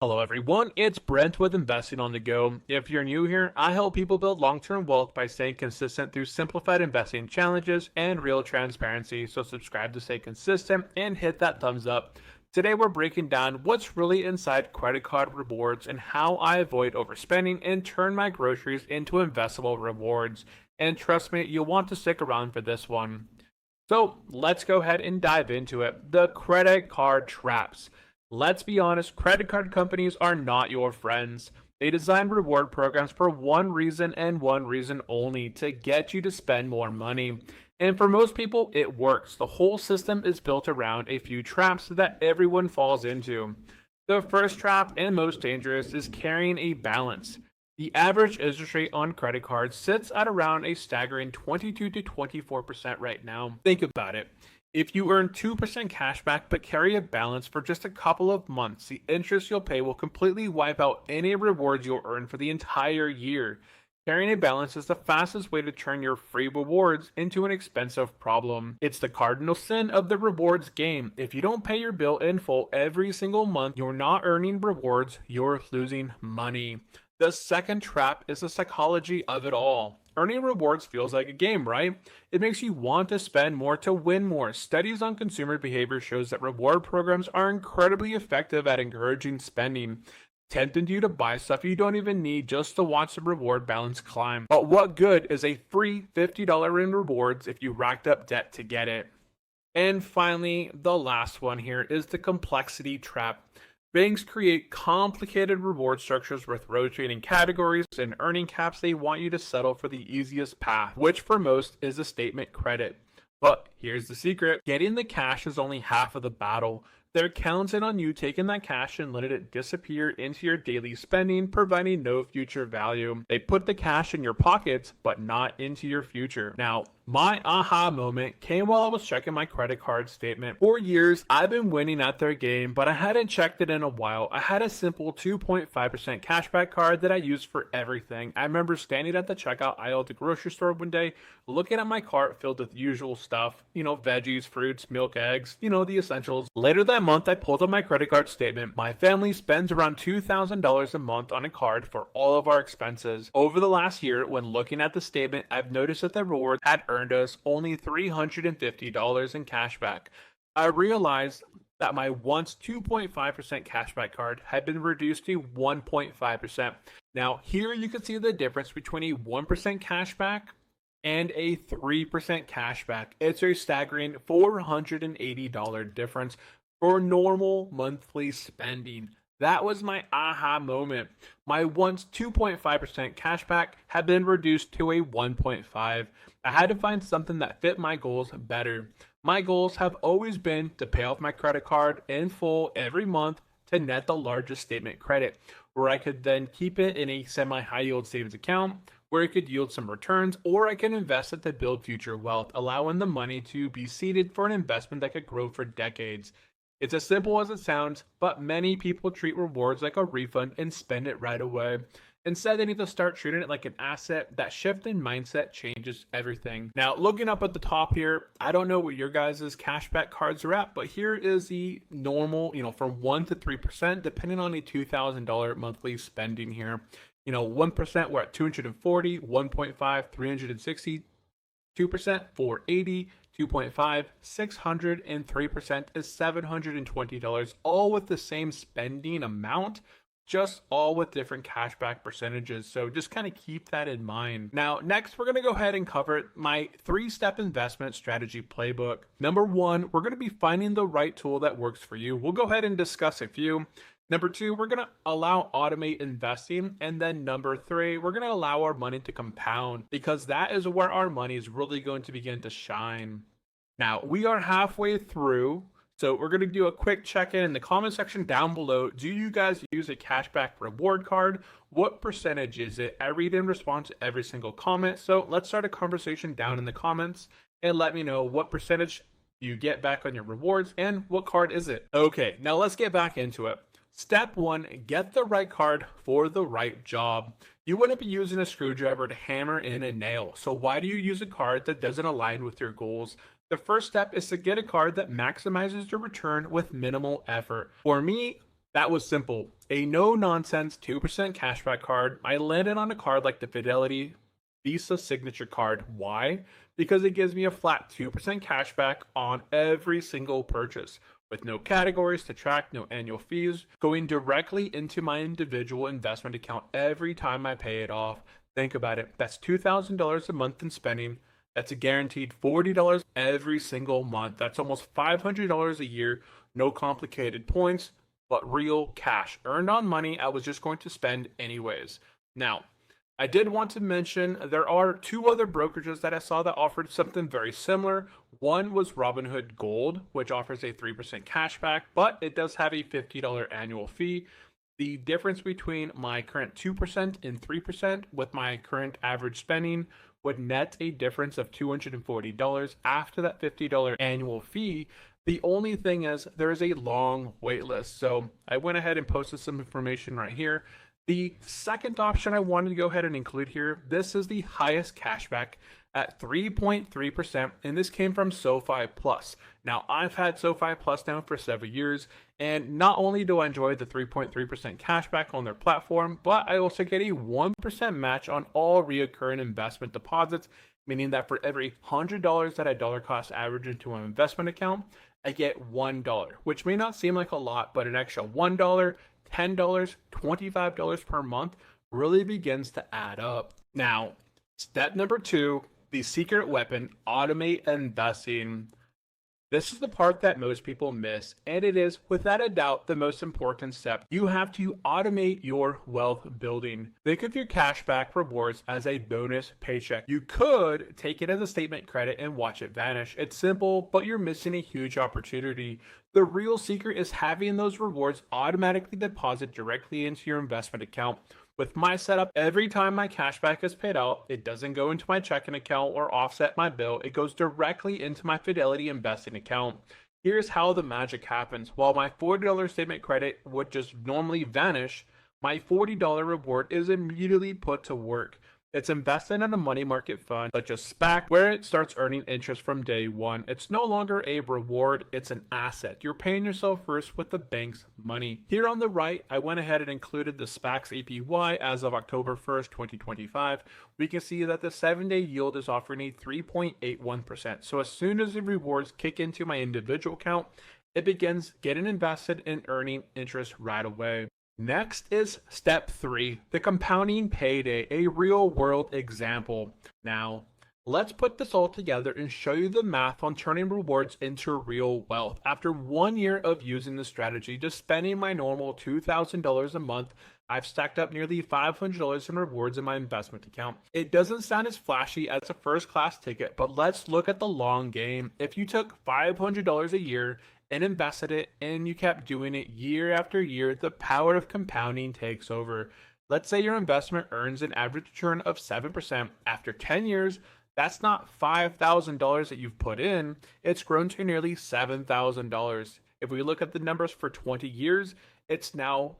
Hello everyone, it's Brent with Investing on the Go. If you're new here, I help people build long-term wealth by staying consistent through simplified investing challenges and real transparency. So subscribe to stay consistent and hit that thumbs up. Today we're breaking down what's really inside credit card rewards and how I avoid overspending and turn my groceries into investable rewards. And trust me, you'll want to stick around for this one. So let's go ahead and dive into it. The credit card traps. Let's be honest, credit card companies are not your friends. They design reward programs for one reason and one reason only, to get you to spend more money. And for most people, it works. The whole system is built around a few traps that everyone falls into. The first trap, and most dangerous, is carrying a balance. The average interest rate on credit cards sits at around a staggering 22 to 24% right now. Think about it. If you earn 2% cash back but carry a balance for just a couple of months, the interest you'll pay will completely wipe out any rewards you'll earn for the entire year. Carrying a balance is the fastest way to turn your free rewards into an expensive problem. It's the cardinal sin of the rewards game. If you don't pay your bill in full every single month, you're not earning rewards, you're losing money. The second trap is the psychology of it all. Earning rewards feels like a game, right? It makes you want to spend more to win more. Studies on consumer behavior shows that reward programs are incredibly effective at encouraging spending, tempting you to buy stuff you don't even need just to watch the reward balance climb. But what good is a free $50 in rewards if you racked up debt to get it? And finally, the last one here is the complexity trap. Banks create complicated reward structures with rotating categories and earning caps. They want you to settle for the easiest path, which for most is a statement credit. But here's the secret: getting the cash is only half of the battle. They're counting on you taking that cash and letting it disappear into your daily spending, providing no future value. They put the cash in your pockets, but not into your future. Now, my aha moment came while I was checking my credit card statement. For years, I've been winning at their game, but I hadn't checked it in a while. I had a simple 2.5% cashback card that I used for everything. I remember standing at the checkout aisle at the grocery store one day, looking at my cart filled with usual stuff, veggies, fruits, milk, eggs, the essentials. Later that month, I pulled up my credit card statement. My family spends around $2,000 a month on a card for all of our expenses. Over the last year, when looking at the statement, I've noticed that the reward had earned us only $350 in cashback. I realized that my once 2.5% cashback card had been reduced to 1.5%. Now, here you can see the difference between a 1% cashback and a 3% cashback. It's a staggering $480 difference for normal monthly spending. That was my aha moment. My once 2.5% cashback had been reduced to a 1.5. I had to find something that fit my goals better. My goals have always been to pay off my credit card in full every month to net the largest statement credit, where I could then keep it in a semi-high yield savings account where it could yield some returns, or I can invest it to build future wealth, allowing the money to be seeded for an investment that could grow for decades. It's as simple as it sounds, but many people treat rewards like a refund and spend it right away. Instead, they need to start treating it like an asset. That shift in mindset changes everything. Now, looking up at the top here, I don't know what your guys' cashback cards are at, but here is the normal, from 1 to 3%, depending on a $2,000 monthly spending here. 1%, we're at 240, 1.5, 360, 2%, 480, 2.5, 600, and 3% is $720, all with the same spending amount, just all with different cashback percentages. So just kind of keep that in mind. Now, next, we're going to go ahead and cover my 3-step investment strategy playbook. Number 1, we're going to be finding the right tool that works for you. We'll go ahead and discuss a few. Number 2, we're going to allow automate investing. And then number 3, we're going to allow our money to compound, because that is where our money is really going to begin to shine. Now, we are halfway through, so we're going to do a quick check-in in the comment section down below. Do you guys use a cashback reward card? What percentage is it? I read and respond to every single comment. So let's start a conversation down in the comments and let me know what percentage you get back on your rewards and what card is it. Okay, now let's get back into it. Step 1, get the right card for the right job. You wouldn't be using a screwdriver to hammer in a nail. So why do you use a card that doesn't align with your goals? The first step is to get a card that maximizes your return with minimal effort. For me, That was simple. A no nonsense 2% cashback card. I landed on a card like the Fidelity Visa Signature Card. Why? Because it gives me a flat 2% cashback on every single purchase, with no categories to track, no annual fees, going directly into my individual investment account every time I pay it off. Think about it. That's $2,000 a month in spending. That's a guaranteed $40 every single month. That's almost $500 a year. No complicated points, but real cash earned on money I was just going to spend anyways. Now, I did want to mention there are two other brokerages that I saw that offered something very similar. One was Robinhood Gold, which offers a 3% cashback, but it does have a $50 annual fee. The difference between my current 2% and 3% with my current average spending would net a difference of $240 after that $50 annual fee. The only thing is there is a long wait list. So I went ahead and posted some information right here. The second option I wanted to go ahead and include here, this is the highest cashback at 3.3%, and this came from SoFi Plus. Now, I've had SoFi Plus now for several years, and not only do I enjoy the 3.3% cashback on their platform, but I also get a 1% match on all reoccurring investment deposits, meaning that for every $100 that I dollar cost average into an investment account, I get $1, which may not seem like a lot, but an extra $1, $10, $25 per month really begins to add up. Now, step number 2, the secret weapon, automate investing. This is the part that most people miss, and it is without a doubt the most important step. You have to automate your wealth building. Think of your cashback rewards as a bonus paycheck. You could take it as a statement credit and watch it vanish. It's simple, but you're missing a huge opportunity. The real secret is having those rewards automatically deposit directly into your investment account. With my setup, every time my cashback is paid out, it doesn't go into my checking account or offset my bill. It goes directly into my Fidelity investing account. Here's how the magic happens. While my $40 statement credit would just normally vanish, my $40 reward is immediately put to work. It's invested in a money market fund such as SPAC, where it starts earning interest from day one. It's no longer a reward, it's an asset. You're paying yourself first with the bank's money. Here on the right, I went ahead and included the SPAC's APY as of October 1st, 2025. We can see that the 7-day yield is offering a 3.81%. So as soon as the rewards kick into my individual account, it begins getting invested and earning interest right away. Next is step 3, the compounding payday, a real world example. Now, let's put this all together and show you the math on turning rewards into real wealth. After 1 year of using this strategy, just spending my normal $2,000 a month, I've stacked up nearly $500 in rewards in my investment account. It doesn't sound as flashy as a first class ticket, but let's look at the long game. If you took $500 a year and invested it and you kept doing it year after year, the power of compounding takes over. Let's say your investment earns an average return of 7%. After 10 years, that's not $5,000 that you've put in, it's grown to nearly $7,000. If we look at the numbers for 20 years, it's now,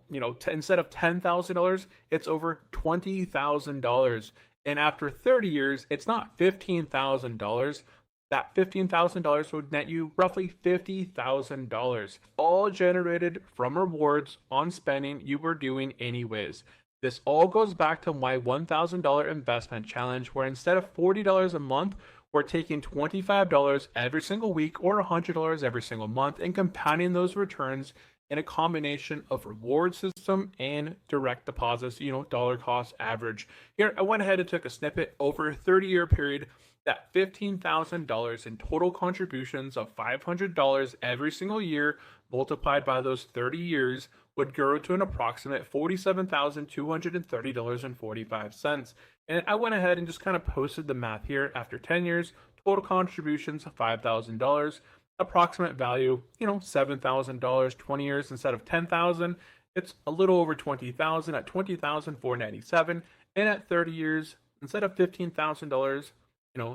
instead of $10,000, it's over $20,000. And after 30 years, it's not $15,000. That $15,000 would net you roughly $50,000, all generated from rewards on spending you were doing anyways. This all goes back to my $1,000 investment challenge, where instead of $40 a month, we're taking $25 every single week or $100 every single month and compounding those returns in a combination of reward system and direct deposits, dollar cost average. Here, I went ahead and took a snippet over a 30-year period. That $15,000 in total contributions of $500 every single year multiplied by those 30 years would grow to an approximate $47,230.45. And I went ahead and just kind of posted the math here. After 10 years, total contributions of $5,000, approximate value, $7,000. 20 years instead of 10,000, it's a little over 20,000 at 20,497. And at 30 years, instead of $15,000,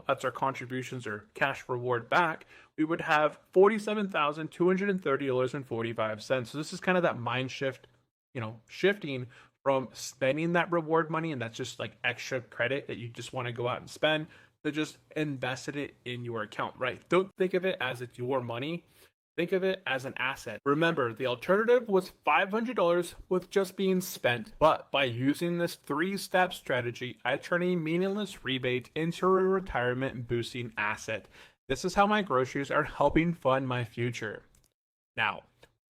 that's our contributions or cash reward back, we would have $47,230.45. So this is kind of that mind shift, shifting from spending that reward money, and that's just like extra credit that you just want to go out and spend, to just invested it in your account, right? Don't think of it as it's your money. Think of it as an asset. Remember, the alternative was $500 with just being spent, but by using this 3-step strategy, I turn a meaningless rebate into a retirement boosting asset. This is how my groceries are helping fund my future. Now,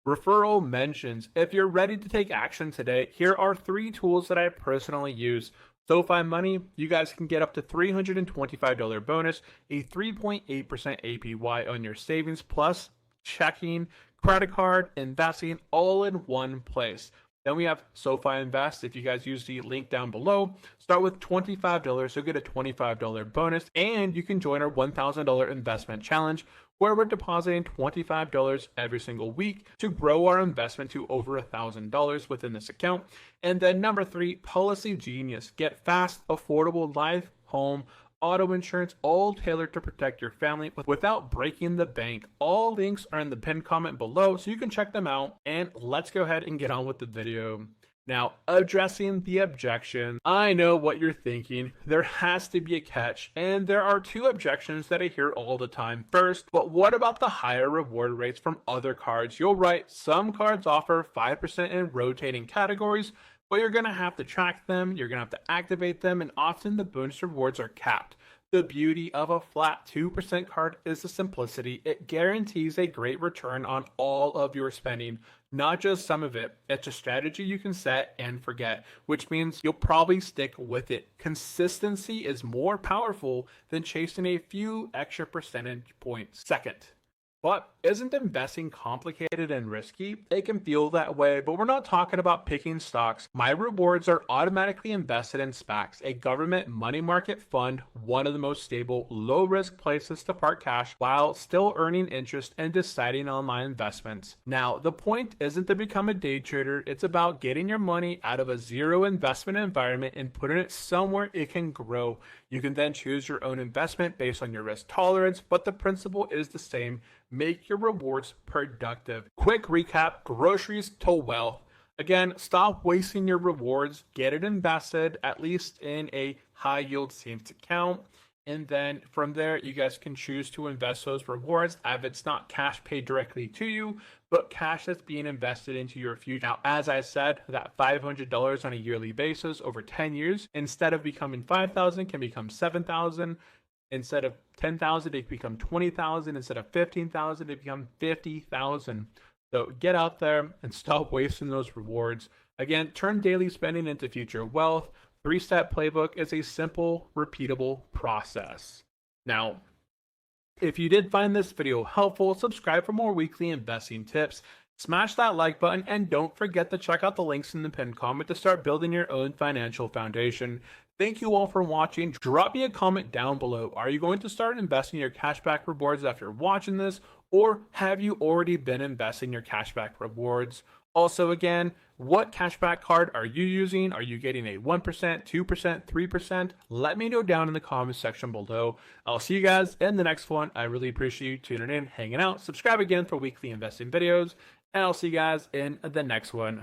referral mentions. If you're ready to take action today, here are 3 tools that I personally use. SoFi Money, you guys can get up to $325 bonus, a 3.8% APY on your savings, plus checking, credit card, investing all in one place. Then we have SoFi Invest. If you guys use the link down below, start with $25, so get a $25 bonus, and you can join our $1,000 investment challenge, where we're depositing $25 every single week to grow our investment to over $1,000 within this account. And then number 3, Policy Genius. Get fast, affordable life, home, auto insurance, all tailored to protect your family without breaking the bank. All links are in the pinned comment below, so you can check them out. And let's go ahead and get on with the video. Now, addressing the objection, I know what you're thinking. There has to be a catch, and there are 2 objections that I hear all the time. First, but what about the higher reward rates from other cards? You're right, some cards offer 5% in rotating categories, but you're going to have to track them, you're going to have to activate them, and often the bonus rewards are capped. The beauty of a flat 2% card is the simplicity. It guarantees a great return on all of your spending, not just some of it. It's a strategy you can set and forget, which means you'll probably stick with it. Consistency is more powerful than chasing a few extra percentage points. Second, but isn't investing complicated and risky? It can feel that way, but we're not talking about picking stocks. My rewards are automatically invested in SPACs, a government money market fund, one of the most stable, low-risk places to park cash while still earning interest and deciding on my investments. Now, the point isn't to become a day trader. It's about getting your money out of a zero investment environment and putting it somewhere it can grow. You can then choose your own investment based on your risk tolerance, but the principle is the same. Make your rewards productive. Quick recap, groceries to wealth. Again, stop wasting your rewards. Get it invested, at least in a high yield savings account. And then from there, you guys can choose to invest those rewards if it's not cash paid directly to you, but cash that's being invested into your future. Now, as I said, that $500 on a yearly basis over 10 years, instead of becoming $5,000, can become $7,000. Instead of $10,000, it become $20,000. Instead of $15,000, it become $50,000. So get out there and stop wasting those rewards. Again, turn daily spending into future wealth. 3-step playbook is a simple, repeatable process. Now, if you did find this video helpful, subscribe for more weekly investing tips. Smash that like button, and don't forget to check out the links in the pinned comment to start building your own financial foundation. Thank you all for watching. Drop me a comment down below. Are you going to start investing your cashback rewards after watching this, or have you already been investing your cashback rewards? Also, again, what cashback card are you using? Are you getting a 1%, 2%, 3%? Let me know down in the comments section below. I'll see you guys in the next one. I really appreciate you tuning in, hanging out. Subscribe again for weekly investing videos, and I'll see you guys in the next one.